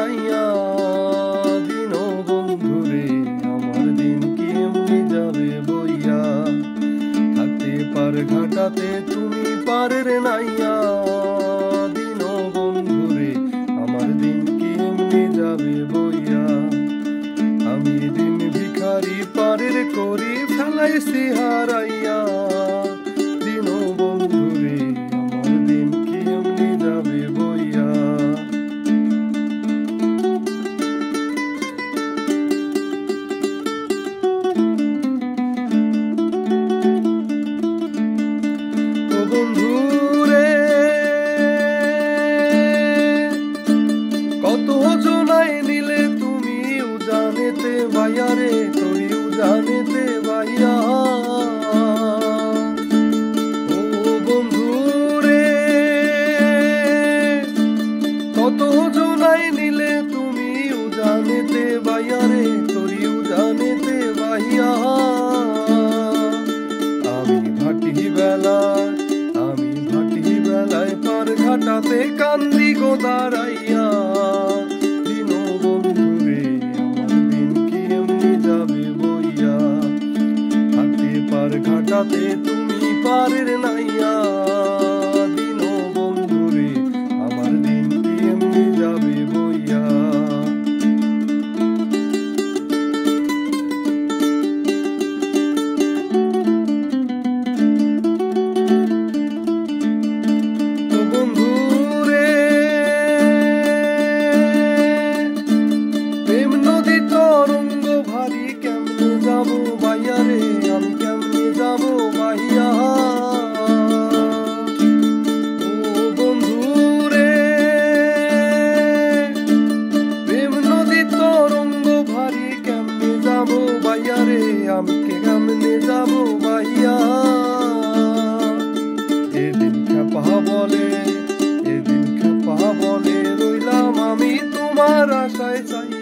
নাইয়া দিন বন্ধুরে আমার দিন কি এমনি যাবে বইয়া থাকতে পার ঘাটাতে তুমি পারের নাইয়া দিন বন্ধুরে আমার দিন কি এমনি যাবে বইয়া আমি দিন ভিখারি পারের করি ফেলাইছি হারাইয়া দিন বন্ধুরে আমার দিন কি এমনি যাবে বইয়া বন্ধুরে কত জনাই নিলে তুমি উজানেতে ভাইয়া রে তুই উজানেতে ভাইয়া ও বন্ধুরে কত জনাই নিলে তুমি উজানেতে ভাইয়া রে তুই উজানেতে ভাইয়া আমি ভাটি বেলায় পার ঘাটাতে কান্দি গো দাঁড়াইয়া দিন বন্ধুরে আমার দিন কি এমনি যাবে বইয়া থাকতে পার ঘাটাতে তুমি পারের নাইয়া দিন বন্ধুরে আমার দিন কি এমনি যাবে বইয়া যাবো ভাইয়া রে আমি কেমনে যাবো ভাইয়া ও বন্ধু রে প্রেম নদী তরঙ্গ ভারী কেমনে যাবো ভাইয়া রে আমি কেমনে যাবো ভাইয়া এদিন খেপা বলে রইলাম আমি তোমার আশায় চাই